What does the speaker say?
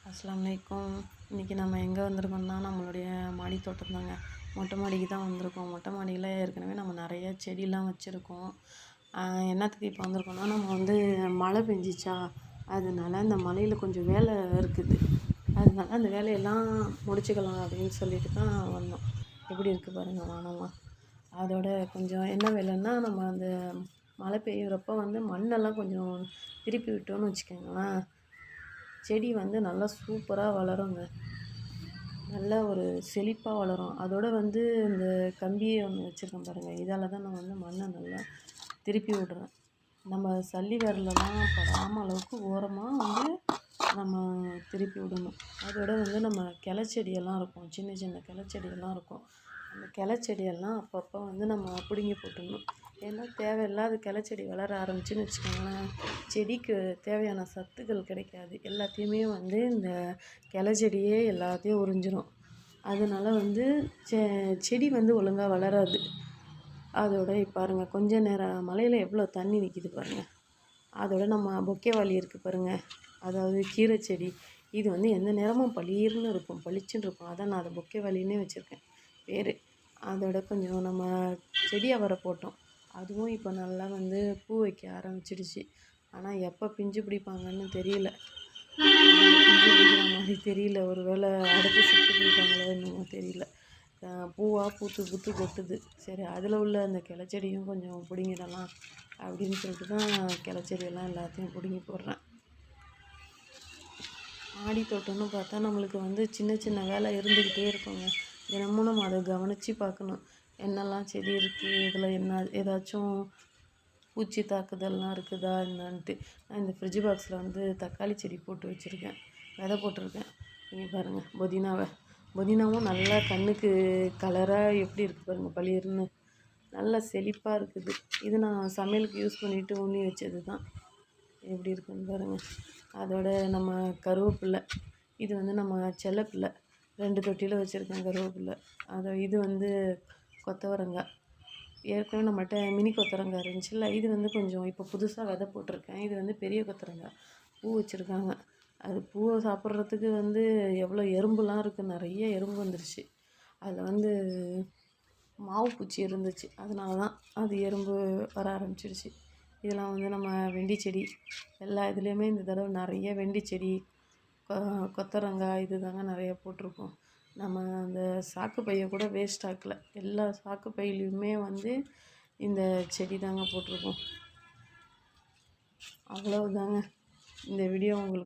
அஸ்ஸலாமு அலைக்கும். இன்றைக்கி நம்ம எங்கே வந்திருக்கோம்னா நம்மளுடைய மாடி தோட்டம் தாங்க. மொட்டை மாடிக்கு தான் வந்திருக்கோம். மொட்டை மாடியில் ஏற்கனவே நம்ம நிறைய செடிலாம் வச்சுருக்கோம். என்னத்துக்கு இப்போ வந்திருக்கோம்னா, நம்ம வந்து மழை பெஞ்சிச்சா, அதனால அந்த மழையில் கொஞ்சம் வேலை இருக்குது. அதனால அந்த வேலையெல்லாம் முடிச்சுக்கலாம் அப்படின்னு சொல்லிட்டு தான் வந்தோம். எப்படி இருக்குது பாருங்கள் வானம்லாம். அதோட கொஞ்சம் என்ன வேலைன்னா, நம்ம அந்த மழை பெய்யுறப்போ வந்து மண்ணெல்லாம் கொஞ்சம் திருப்பி விட்டோன்னு வச்சுக்கோங்களேன், செடி வந்து நல்லா சூப்பராக வளருங்க. நல்லா ஒரு செழிப்பாக வளரும். அதோடு வந்து இந்த கம்பியை ஒன்று வச்சுருக்கேன் பாருங்கள், இதால் தான் நான் வந்து மண்ணை நல்லா திருப்பி விடுறேன். நம்ம சல்லி விரலெல்லாம் படாமல் அளவுக்கு ஓரமாக வந்து நம்ம திருப்பி விடணும். அதோட வந்து நம்ம கிளச்செடியெல்லாம் இருக்கும், சின்ன சின்ன கிளச்செடியெல்லாம் இருக்கும். அந்த கிளச்செடியெல்லாம் அப்பப்போ வந்து நம்ம பிடுங்கி போட்டுடணும். ஏன்னா தேவையில்லாத கிளச்செடி வளர ஆரம்பிச்சுன்னு வச்சுக்கோங்களேன், செடிக்கு தேவையான சத்துக்கள் கிடைக்காது. எல்லாத்தையுமே வந்து இந்த கிளச்செடியே எல்லாத்தையும் உறிஞ்சிடும். அதனால் வந்து செடி வந்து ஒழுங்காக வளராது. அதோட பாருங்கள், கொஞ்ச நேரம் மழையில் எவ்வளோ தண்ணி நிற்கிது பாருங்கள். அதோட நம்ம பொக்கேவாளி இருக்குது பாருங்கள், அதாவது கீரை செடி. இது வந்து எந்த நேரமும் பளீர்னு இருக்கும், பளிச்சுன்னு இருக்கும். அதான் நான் அதை பொக்கேவாளின்னே வச்சுருக்கேன் பேர். அதோட கொஞ்சம் நம்ம செடி அவரை போட்டோம். அதுவும் இப்போ நல்லா வந்து பூ வைக்க ஆரம்பிச்சிடுச்சு. ஆனால் எப்போ பிஞ்சு பிடிப்பாங்கன்னு தெரியல. பிஞ்சு பிடிக்கிற மாதிரி தெரியல. ஒரு வேளை அடுத்து சிட்டு பிடிப்பாங்களோ என்னமோ தெரியல. பூவாக பூத்து பூத்து கொட்டுது. சரி, அதில் உள்ள அந்த கிளச்செடியும் கொஞ்சம் பிடுங்கிடலாம் அப்படின்னு சொல்லிட்டு தான் கிளச்செடியெல்லாம் எல்லாத்தையும் பிடுங்கி போடுறேன். மாடி தோட்டம்னு பார்த்தா நம்மளுக்கு வந்து சின்ன சின்ன வேலை இருந்துக்கிட்டே இருக்குங்க. தினமும் நம்ம அதை கவனித்து பார்க்கணும். என்னெல்லாம் செடி இருக்குது, இதில் என்ன ஏதாச்சும் பூச்சி தாக்குதல்லாம் இருக்குதா என்னான்ட்டு. நான் இந்த ஃப்ரிட்ஜ் பாக்ஸில் வந்து தக்காளி செடி போட்டு வச்சுருக்கேன், விதை போட்டிருக்கேன். நீங்கள் பாருங்கள், புதினாவும் நல்லா கண்ணுக்கு கலராக எப்படி இருக்குது பாருங்கள், பளிர்னு நல்லா செழிப்பாக இருக்குது. இது நான் சமையலுக்கு யூஸ் பண்ணிவிட்டு ஊனி வச்சது தான். எப்படி இருக்குன்னு பாருங்கள். அதோட நம்ம கருவேப்பில்லை, இது வந்து நம்ம செல்லப்பில்லை. 2 தொட்டியில் வச்சுருக்கேன் கருவேப்பில்லை. இது வந்து கொத்தவரங்காய். ஏற்கனவே நம்மகிட்ட மினி கொத்தவரங்காய் இருந்துச்சுல்ல, இது வந்து கொஞ்சம் இப்போ புதுசாக விதை போட்டிருக்கேன். இது வந்து பெரிய கொத்தவரங்காய். பூ வச்சுருக்காங்க. அது பூவை சாப்பிட்றதுக்கு வந்து எவ்வளோ எறும்புலாம் இருக்குது, நிறைய எறும்பு வந்துருச்சு. அதில் வந்து மாவு பூச்சி இருந்துச்சு, அதனால தான் அது எறும்பு வர ஆரம்பிச்சிடுச்சு. இதெல்லாம் வந்து நம்ம வெண்டி செடி, எல்லா இதுலேயுமே இந்த தடவை நிறைய வெண்டி செடி, கொத்தவரங்காய் இது தாங்க நிறைய போட்டிருக்கோம். நம்ம அந்த சாக்கு பையை கூட வேஸ்ட் ஆக்கலை. எல்லா சாக்கு பையிலையுமே வந்து இந்த செடி தாங்க போட்டிருக்கோம். அவ்வளவுதாங்க. இந்த வீடியோ உங்களுக்கு